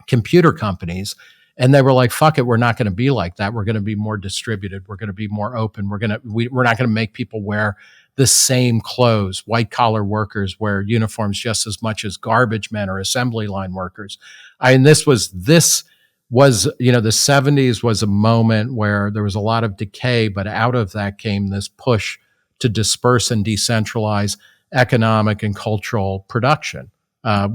computer companies. And they were like, fuck it, we're not going to be like that. We're going to be more distributed. We're going to be more open. We're not going to make people wear the same clothes. White collar workers wear uniforms just as much as garbage men or assembly line workers. This was, the 70s was a moment where there was a lot of decay, but out of that came this push to disperse and decentralize economic and cultural production,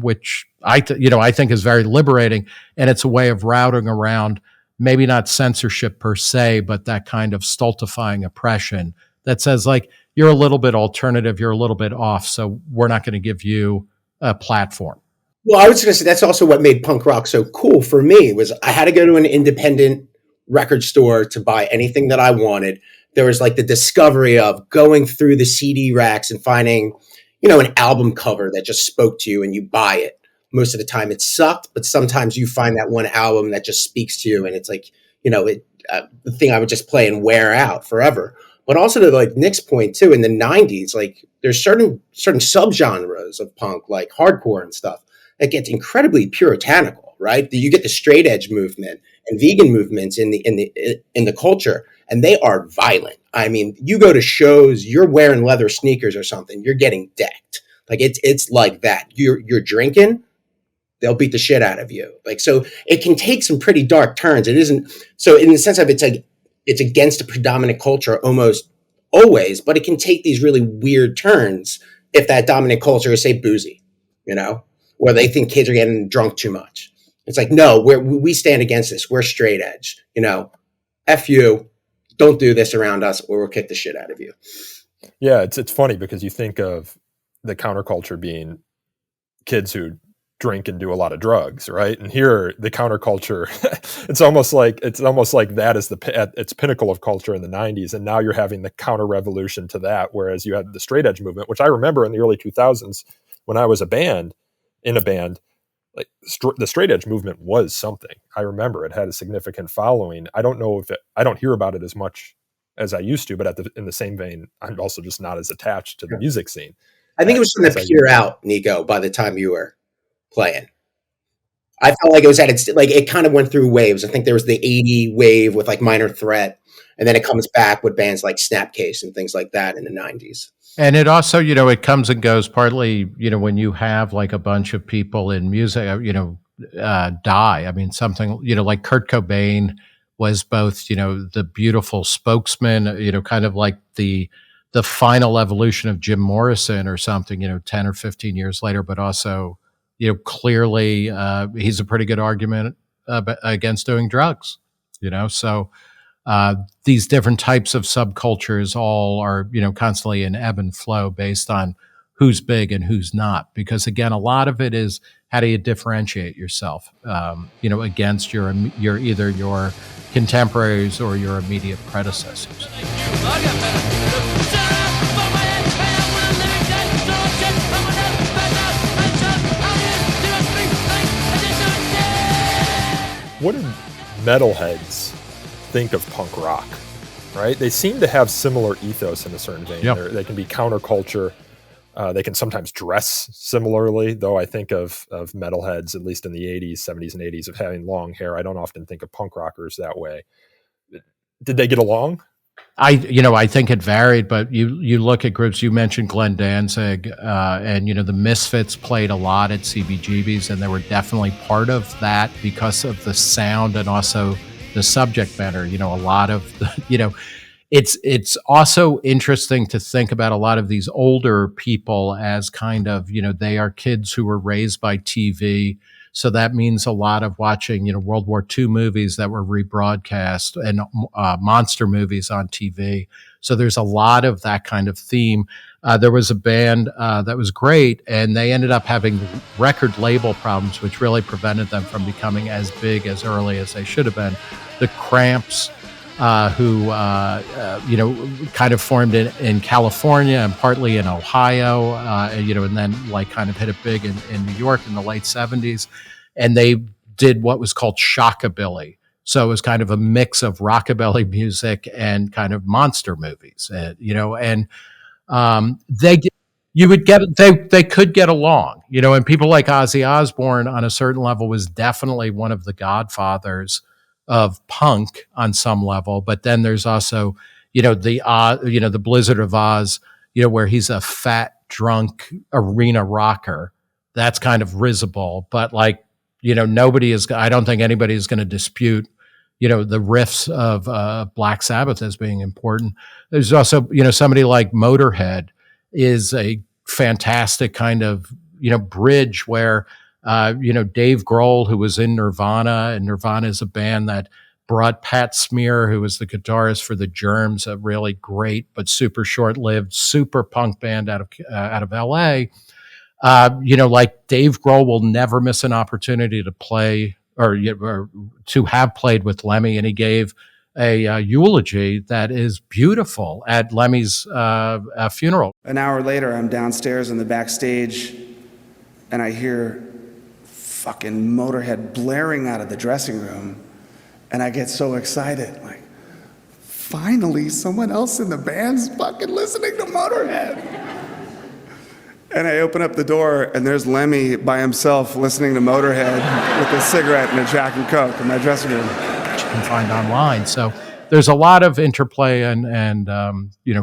which I think is very liberating. And it's a way of routing around, maybe not censorship per se, but that kind of stultifying oppression that says, like, you're a little bit alternative, you're a little bit off, so we're not going to give you a platform. Well, I was going to say that's also what made punk rock so cool for me, was I had to go to an independent record store to buy anything that I wanted. There was like the discovery of going through the CD racks and finding, an album cover that just spoke to you and you buy it. Most of the time it sucked, but sometimes you find that one album that just speaks to you and it's like, the thing I would just play and wear out forever. But also to like Nick's point too, in the 90s, like there's certain subgenres of punk, like hardcore and stuff, that gets incredibly puritanical, right? You get the straight edge movement and vegan movements in the culture, and they are violent. I mean, you go to shows, you're wearing leather sneakers or something, you're getting decked. Like it's like that. You're drinking, they'll beat the shit out of you. Like, so it can take some pretty dark turns. It isn't so in the sense of it's against a predominant culture almost always, but it can take these really weird turns if that dominant culture is, say, boozy, where they think kids are getting drunk too much. It's like, no, we stand against this. We're straight edge, F you, don't do this around us or we'll kick the shit out of you. Yeah, it's funny because you think of the counterculture being kids who drink and do a lot of drugs, right? And here the counterculture, it's almost like that is at its pinnacle of culture in the 90s, and now you're having the counter revolution to that, whereas you had the straight edge movement, which I remember in the early 2000s when I was in a band, like the straight edge movement was something. I remember it had a significant following. I don't know I don't hear about it as much as I used to, but in the same vein, I'm also just not as attached to the music scene. I think it was starting to peer out, Nico, by the time you were playing. I felt like it was it kind of went through waves. I think there was the 80 wave with like Minor Threat, and then it comes back with bands like Snapcase and things like that in the 90s. And it also, it comes and goes partly, when you have like a bunch of people in music, die. I mean, something, like Kurt Cobain was both, the beautiful spokesman, kind of like the final evolution of Jim Morrison or something, 10 or 15 years later, but also, clearly he's a pretty good argument against doing drugs, so these different types of subcultures all are, constantly in ebb and flow based on who's big and who's not. Because again, a lot of it is how do you differentiate yourself, against your either your contemporaries or your immediate predecessors. What did metalheads think of punk rock, right? They seem to have similar ethos in a certain vein. Yep. They can be counterculture. They can sometimes dress similarly, though I think of metalheads, at least in the 80s, 70s, and 80s, of having long hair. I don't often think of punk rockers that way. Did they get along? I think it varied, but you look at groups, you mentioned Glenn Danzig, and, the Misfits played a lot at CBGB's, and they were definitely part of that because of the sound and also the subject matter. A lot of the, it's also interesting to think about a lot of these older people as kind of, they are kids who were raised by TV. So that means a lot of watching, World War II movies that were rebroadcast and monster movies on TV. So there's a lot of that kind of theme. There was a band that was great, and they ended up having record label problems, which really prevented them from becoming as big as early as they should have been. The Cramps, who kind of formed in California and partly in Ohio, and then like kind of hit it big in New York in the late 70s. And they did what was called shockabilly. So it was kind of a mix of rockabilly music and kind of monster movies, they could get along, and people like Ozzy Osbourne on a certain level was definitely one of the godfathers of punk on some level. But then there's also, the Blizzard of Oz, where he's a fat, drunk arena rocker. That's kind of risible, but like, I don't think anybody is going to dispute, the riffs of Black Sabbath as being important. There's also, somebody like Motorhead is a fantastic kind of, bridge where, Dave Grohl, who was in Nirvana, and Nirvana is a band that brought Pat Smear, who was the guitarist for the Germs, a really great but super short-lived super punk band out of LA. Like Dave Grohl will never miss an opportunity to play or to have played with Lemmy, and he gave a eulogy that is beautiful at Lemmy's funeral. An hour later, I'm downstairs in the backstage, and I hear fucking Motorhead blaring out of the dressing room, and I get so excited, like, finally someone else in the band's fucking listening to Motorhead. And I open up the door, and there's Lemmy by himself listening to Motorhead with a cigarette and a Jack and Coke in my dressing room. Which you can find online. So there's a lot of interplay and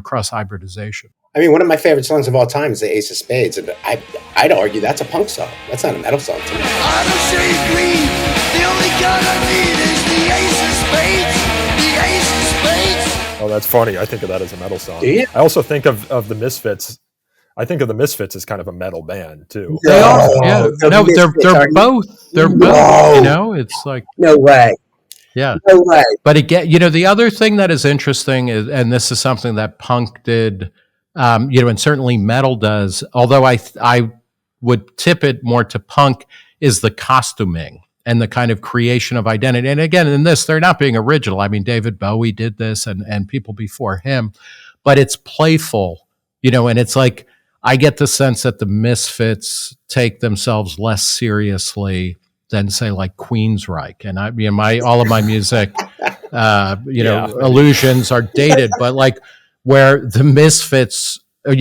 cross hybridization. I mean, one of my favorite songs of all time is the Ace of Spades, and I'd argue that's a punk song. That's not a metal song to me. I'm a shade green. The only gun I need is the Ace of Spades. The Ace of Spades. Oh, that's funny. I think of that as a metal song. Do you? I also think of the Misfits. I think of the Misfits as kind of a metal band too. They are. Yeah. No, they're both. They're both. You know, it's like no way. Yeah. No way. But again, the other thing that is interesting is, and this is something that punk did, and certainly metal does, although I would tip it more to punk, is the costuming and the kind of creation of identity. And again, in this, they're not being original. I mean, David Bowie did this and people before him, but it's playful, and it's like, I get the sense that the Misfits take themselves less seriously than, say, like Queensryche. And all of my music, allusions are dated, but like where the Misfits, or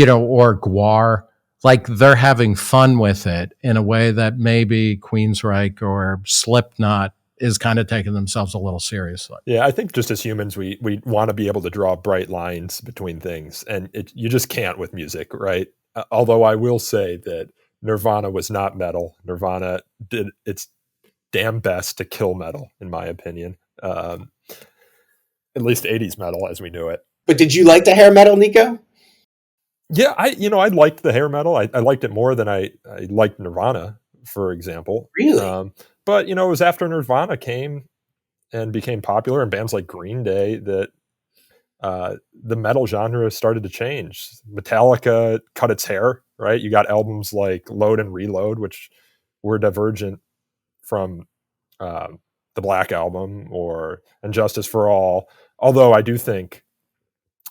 Gwar, like they're having fun with it in a way that maybe Queensryche or Slipknot is kind of taking themselves a little seriously. Yeah, I think just as humans, we want to be able to draw bright lines between things, and you just can't with music, right? Although I will say that Nirvana was not metal. Nirvana did its damn best to kill metal, in my opinion. At least 80s metal as we knew it. But did you like the hair metal, Nico? Yeah, I liked the hair metal. I liked it more than I liked Nirvana, for example. Really? But, it was after Nirvana came and became popular, and bands like Green Day, that the metal genre started to change. Metallica cut its hair, right? You got albums like Load and Reload, which were divergent from the Black Album or And Justice for All. Although I do think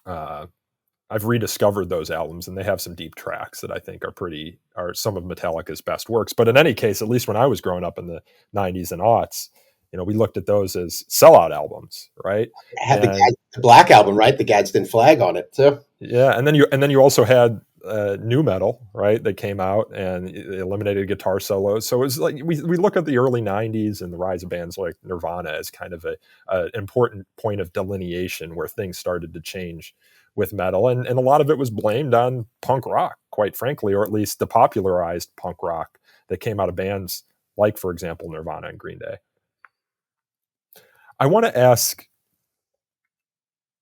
I've rediscovered those albums, and they have some deep tracks that I think are some of Metallica's best works. But in any case, at least when I was growing up in the 90s and aughts, we looked at those as sellout albums, right? It had the Black Album, right? The Gadsden flag on it too. Yeah, and then you also had new metal, right? That came out and it eliminated guitar solos. So it was like we look at the early 90s and the rise of bands like Nirvana as kind of an important point of delineation where things started to change with metal, and a lot of it was blamed on punk rock, quite frankly, or at least the popularized punk rock that came out of bands like, for example, Nirvana and Green Day. I want to ask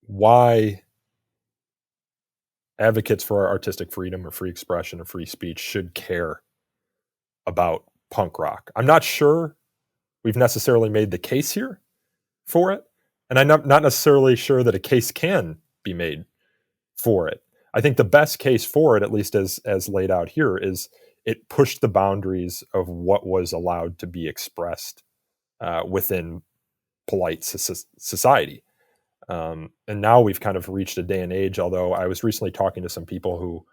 why advocates for our artistic freedom or free expression or free speech should care about punk rock. I'm not sure we've necessarily made the case here for it, and I'm not necessarily sure that a case can be made for it. I think the best case for it, at least as laid out here, is it pushed the boundaries of what was allowed to be expressed within polite society. And now we've kind of reached a day and age, although I was recently talking to some people who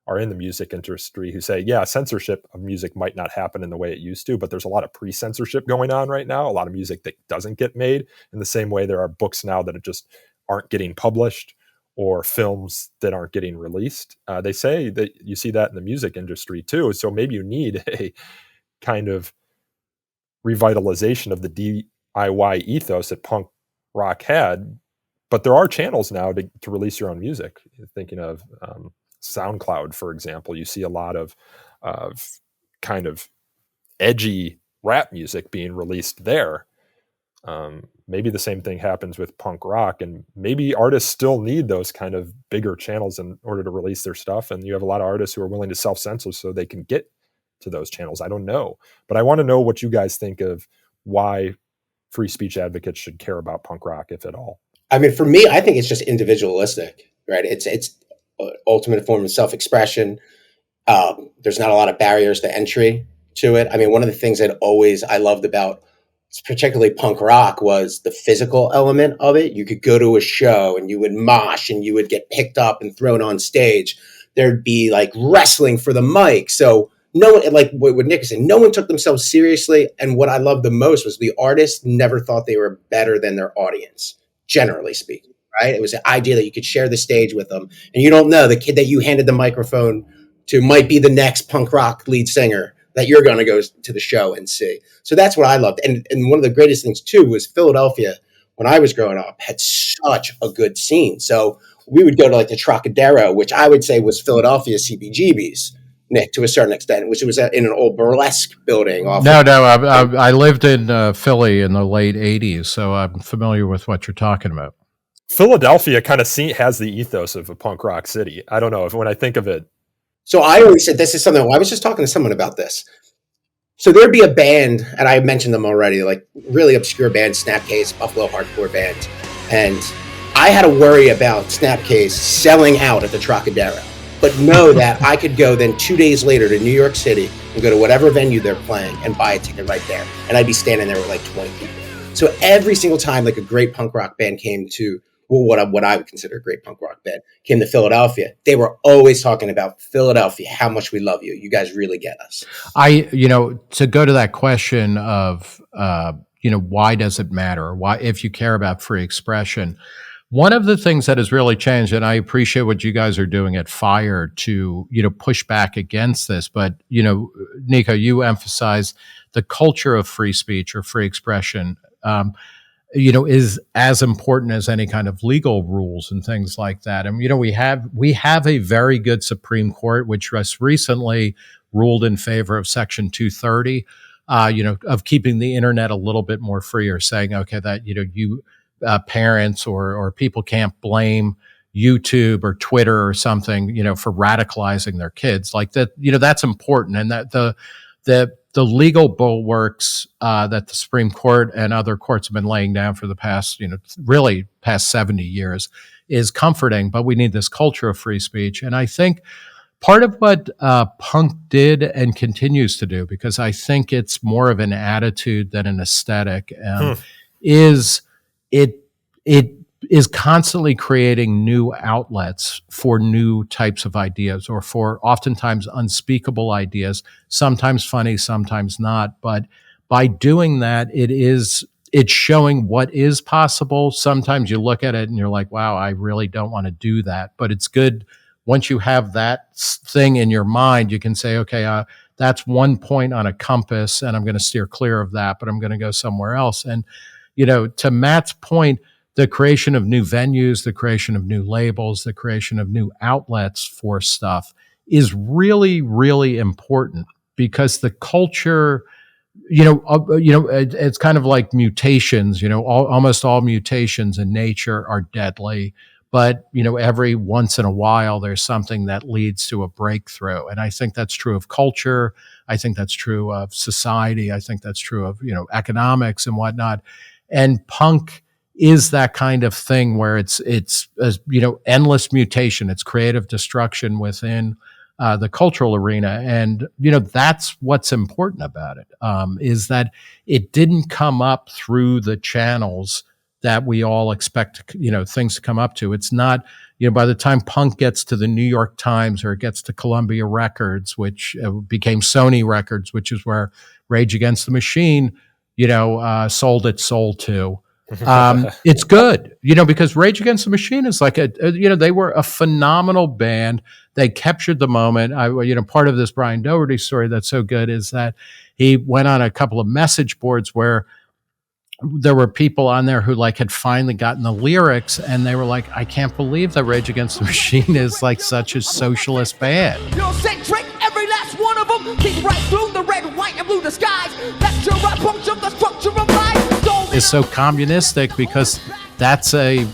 are in the music industry who say, yeah, censorship of music might not happen in the way it used to, but there's a lot of pre-censorship going on right now, a lot of music that doesn't get made, in the same way there are books now that just aren't getting published, or films that aren't getting released. They say that you see that in the music industry too. So maybe you need a kind of revitalization of the DIY ethos that punk rock had. But there are channels now to release your own music. Thinking of SoundCloud, for example, you see a lot of kind of edgy rap music being released there. Maybe the same thing happens with punk rock, and maybe artists still need those kind of bigger channels in order to release their stuff. And you have a lot of artists who are willing to self-censor so they can get to those channels. I don't know, but I want to know what you guys think of why free speech advocates should care about punk rock, if at all. I mean, for me, I think it's just individualistic, right? It's ultimate form of self-expression. There's not a lot of barriers to entry to it. I mean, one of the things that I loved about particularly punk rock, was the physical element of it. You could go to a show and you would mosh and you would get picked up and thrown on stage. There'd be like wrestling for the mic. So no one, like what Nick is saying, no one took themselves seriously. And what I loved the most was the artists never thought they were better than their audience, generally speaking, right? It was the idea that you could share the stage with them. And you don't know, the kid that you handed the microphone to might be the next punk rock lead singer that you're going to go to the show and see. So that's what I loved. And one of the greatest things too was Philadelphia, when I was growing up, had such a good scene. So we would go to like the Trocadero, which I would say was Philadelphia CBGB's, Nick, to a certain extent, which was in an old burlesque building. I lived in Philly in the late 80s, so I'm familiar with what you're talking about. Philadelphia kind of has the ethos of a punk rock city. I don't know if when I think of it. So I always said, this is something, I was just talking to someone about this. So there'd be a band, and I mentioned them already, like really obscure band, Snapcase, Buffalo hardcore band. And I had to worry about Snapcase selling out at the Trocadero, but know that I could go then 2 days later to New York City and go to whatever venue they're playing and buy a ticket right there. And I'd be standing there with like 20 people. So every single time like a great punk rock band came to, well, what I would consider a great punk rock band came to Philadelphia, they were always talking about Philadelphia, how much we love you. You guys really get us. To go to that question of, why does it matter? Why, if you care about free expression, one of the things that has really changed, and I appreciate what you guys are doing at Fire to, push back against this, but, Nico, you emphasize the culture of free speech or free expression, is as important as any kind of legal rules and things like that. And, we have a very good Supreme Court, which just recently ruled in favor of Section 230, of keeping the internet a little bit more free, or saying, okay, that, parents or people can't blame YouTube or Twitter or something, for radicalizing their kids like that. That's important. And that the legal bulwarks that the Supreme Court and other courts have been laying down for the past, really past 70 years is comforting, but we need this culture of free speech. And I think part of what punk did and continues to do, because I think it's more of an attitude than an aesthetic, is it is constantly creating new outlets for new types of ideas, or for oftentimes unspeakable ideas, sometimes funny, sometimes not. But by doing that, it's showing what is possible. Sometimes you look at it and you're like, wow, I really don't want to do that. But it's good once you have that thing in your mind, you can say, okay, that's one point on a compass and I'm going to steer clear of that, but I'm going to go somewhere else. And, to Matt's point, the creation of new venues, the creation of new labels, the creation of new outlets for stuff is really, really important, because the culture, it's kind of like mutations, almost all mutations in nature are deadly, but, every once in a while there's something that leads to a breakthrough. And I think that's true of culture. I think that's true of society. I think that's true of, economics and whatnot. And punk is that kind of thing where it's endless mutation. It's creative destruction within the cultural arena. And, that's what's important about it, is that it didn't come up through the channels that we all expect, things to come up to. It's not, by the time punk gets to the New York Times or it gets to Columbia Records, which became Sony Records, which is where Rage Against the Machine, sold its soul to. It's good, because Rage Against the Machine is like they were a phenomenal band. They captured the moment. Part of this Brian Doherty story that's so good is that he went on a couple of message boards where there were people on there who had finally gotten the lyrics, and they were like, I can't believe that Rage Against the Machine is like such a socialist band. Eurocentric, every last one of them. Keep right through the red, white, and blue disguise. That's your approach of the structure of life. Is so communistic because that's a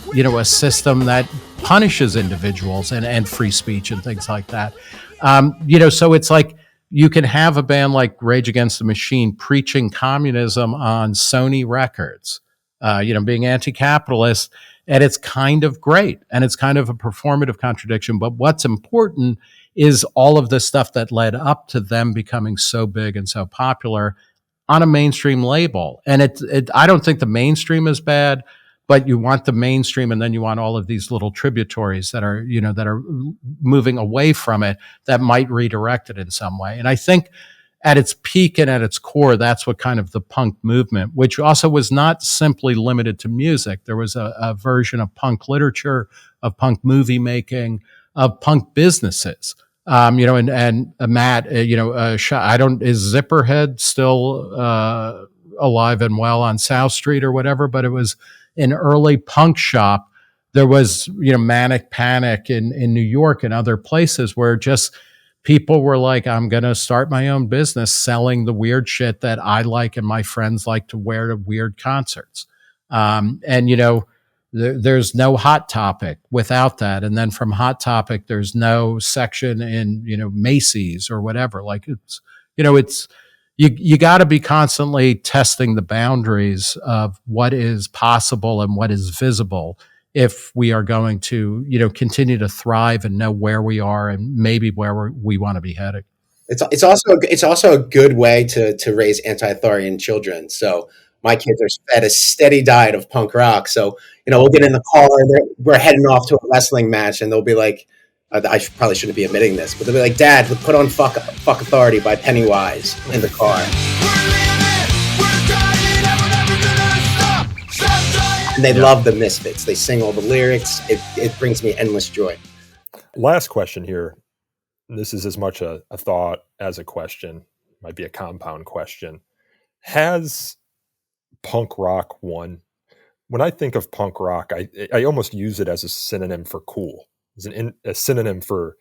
system that punishes individuals and free speech and things like that. So it's like you can have a band like Rage Against the Machine preaching communism on Sony Records, being anti-capitalist, and it's kind of great, and it's kind of a performative contradiction. But what's important is all of the stuff that led up to them becoming so big and so popular. on a mainstream label. And I don't think the mainstream is bad, but you want the mainstream, and then you want all of these little tributaries that are, that are moving away from it, that might redirect it in some way. And I think at its peak and at its core, that's what kind of the punk movement, which also was not simply limited to music. There was a version of punk literature, of punk movie making, of punk businesses. And Matt, is Zipperhead still alive and well on South Street or whatever? But it was an early punk shop. There was, Manic Panic in New York and other places where just people were like, I'm going to start my own business selling the weird shit that I like and my friends like to wear to weird concerts. There's no Hot Topic without that. And then from Hot Topic, there's no section in, Macy's or whatever. Like you got to be constantly testing the boundaries of what is possible and what is visible if we are going to, continue to thrive and know where we are and maybe where we want to be heading. It's also a good way to raise anti-authoritarian children. So my kids are fed a steady diet of punk rock. So, we'll get in the car and we're heading off to a wrestling match, and they'll be like, probably shouldn't be admitting this, but they'll be like, Dad, put on Fuck Authority by Pennywise in the car. And they love the Misfits. They sing all the lyrics. It brings me endless joy. Last question here. This is as much a thought as a question. Might be a compound question. Has punk rock won? When I think of punk rock, I almost use it as a synonym for cool. As a synonym for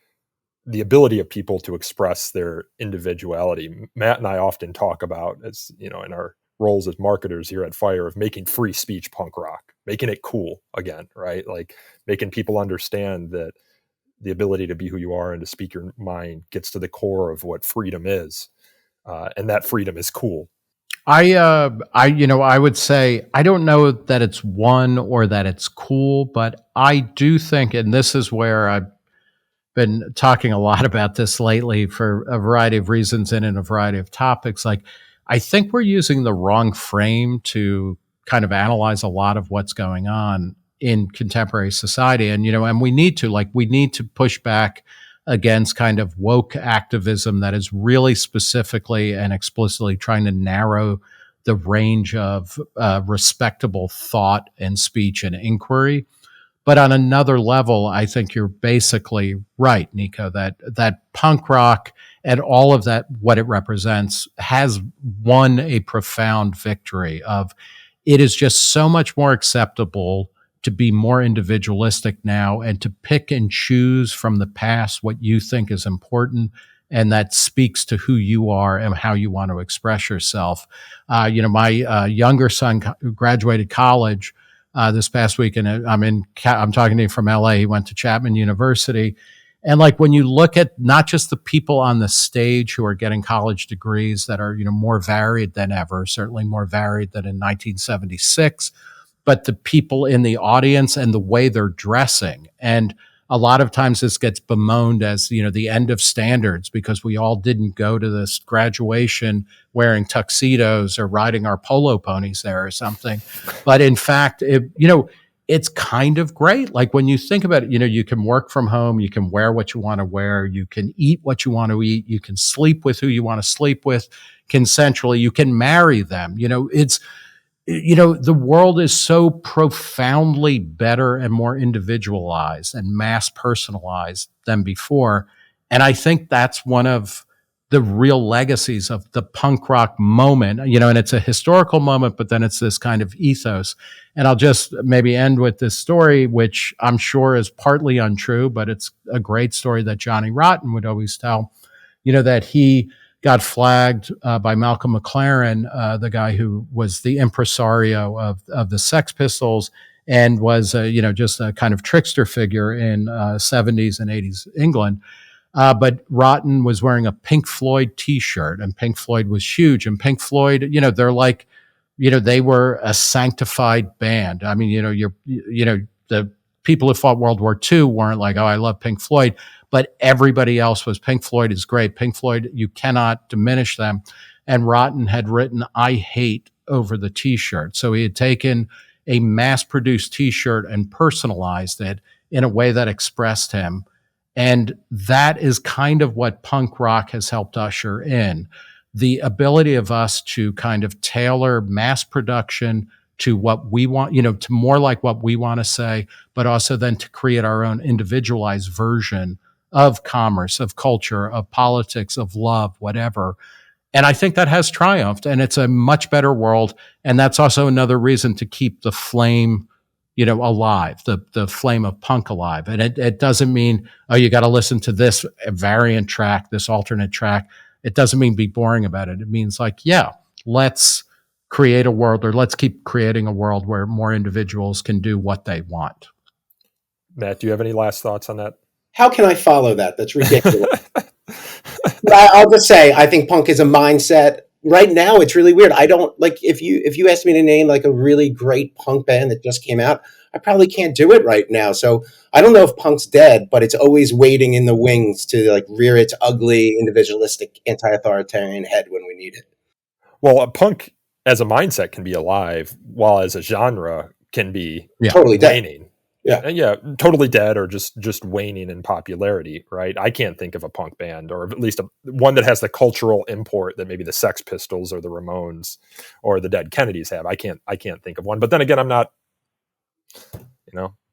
the ability of people to express their individuality. Matt and I often talk about, as in our roles as marketers here at Fire, of making free speech punk rock, making it cool again, right? Like making people understand that the ability to be who you are and to speak your mind gets to the core of what freedom is. And that freedom is cool. I would say, I don't know that it's one or that it's cool, but I do think, and this is where I've been talking a lot about this lately for a variety of reasons and in a variety of topics. Like, I think we're using the wrong frame to kind of analyze a lot of what's going on in contemporary society. And, and we need to push back against kind of woke activism that is really specifically and explicitly trying to narrow the range of respectable thought and speech and inquiry. But on another level, I think you're basically right, Nico, that punk rock and all of that, what it represents, has won a profound victory of it is just so much more acceptable to be more individualistic now and to pick and choose from the past what you think is important and that speaks to who you are and how you want to express yourself. My younger son graduated college this past week, and I'm talking to you from LA. He went to Chapman University. And like when you look at not just the people on the stage who are getting college degrees that are, more varied than ever, certainly more varied than in 1976, but the people in the audience and the way they're dressing. And a lot of times this gets bemoaned as, the end of standards because we all didn't go to this graduation wearing tuxedos or riding our polo ponies there or something. But in fact, it's kind of great. Like when you think about it, you can work from home, you can wear what you want to wear, you can eat what you want to eat, you can sleep with who you want to sleep with consensually, you can marry them. The world is so profoundly better and more individualized and mass personalized than before. And I think that's one of the real legacies of the punk rock moment, and it's a historical moment, but then it's this kind of ethos. And I'll just maybe end with this story, which I'm sure is partly untrue, but it's a great story that Johnny Rotten would always tell, that he got flagged by Malcolm McLaren, the guy who was the impresario of the Sex Pistols and was, just a kind of trickster figure in 70s and 80s England. But Rotten was wearing a Pink Floyd T-shirt, and Pink Floyd was huge. And Pink Floyd, they're like, they were a sanctified band. I mean, the people who fought World War II weren't like, oh, I love Pink Floyd. But everybody else was, Pink Floyd is great. Pink Floyd, you cannot diminish them. and Rotten had written "I hate" over the t-shirt. So he had taken a mass-produced t-shirt and personalized it in a way that expressed him. And that is kind of what punk rock has helped usher in. The ability of us to kind of tailor mass production to what we want, to more like what we want to say, but also then to create our own individualized version of commerce, of culture, of politics, of love, whatever. And I think that has triumphed, and it's a much better world. And that's also another reason to keep the flame, alive, the flame of punk alive. And it doesn't mean, oh, you got to listen to this variant track, this alternate track. It doesn't mean be boring about it. It means like, yeah, let's create a world, or let's keep creating a world where more individuals can do what they want. Matt, do you have any last thoughts on that? How can I follow that? That's ridiculous. I'll just say, I think punk is a mindset. Right now, it's really weird. I don't like, if you asked me to name like a really great punk band that just came out, I probably can't do it right now. So I don't know if punk's dead, but it's always waiting in the wings to like rear its ugly, individualistic, anti-authoritarian head when we need it. Well, punk as a mindset can be alive, while as a genre can be totally waning. Dead. Yeah, totally dead, or just waning in popularity, right? I can't think of a punk band, or at least one that has the cultural import that maybe the Sex Pistols or the Ramones or the Dead Kennedys have. I can't think of one. But then again, I'm not.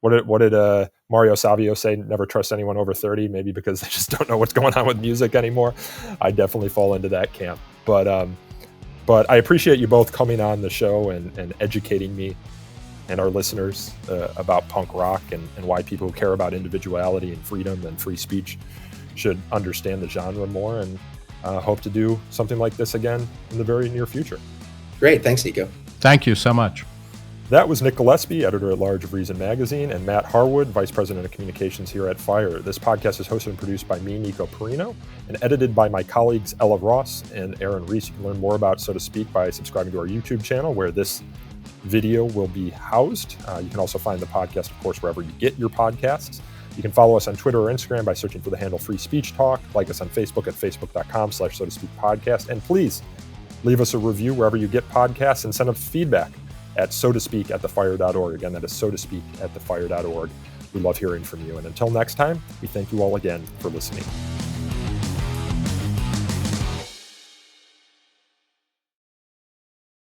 What did Mario Savio say? Never trust anyone over 30. Maybe because they just don't know what's going on with music anymore. I definitely fall into that camp. But I appreciate you both coming on the show and educating me and our listeners about punk rock and why people who care about individuality and freedom and free speech should understand the genre more, and hope to do something like this again in the very near future. Great. Thanks, Nico. Thank you so much. That was Nick Gillespie, editor-at-large of Reason Magazine, and Matt Harwood, vice president of communications here at Fire. This podcast is hosted and produced by me, Nico Perino, and edited by my colleagues Ella Ross and Aaron Reese. You can learn more about So to Speak by subscribing to our YouTube channel, where this video will be housed. You can also find the podcast, of course, wherever you get your podcasts. You can follow us on Twitter or Instagram by searching for the handle Free Speech Talk. Like us on Facebook at facebook.com/So to Speak Podcast. And please leave us a review wherever you get podcasts, and send us feedback at sotospeak@thefire.org. Again, that is sotospeak@thefire.org. We love hearing from you. And until next time, we thank you all again for listening.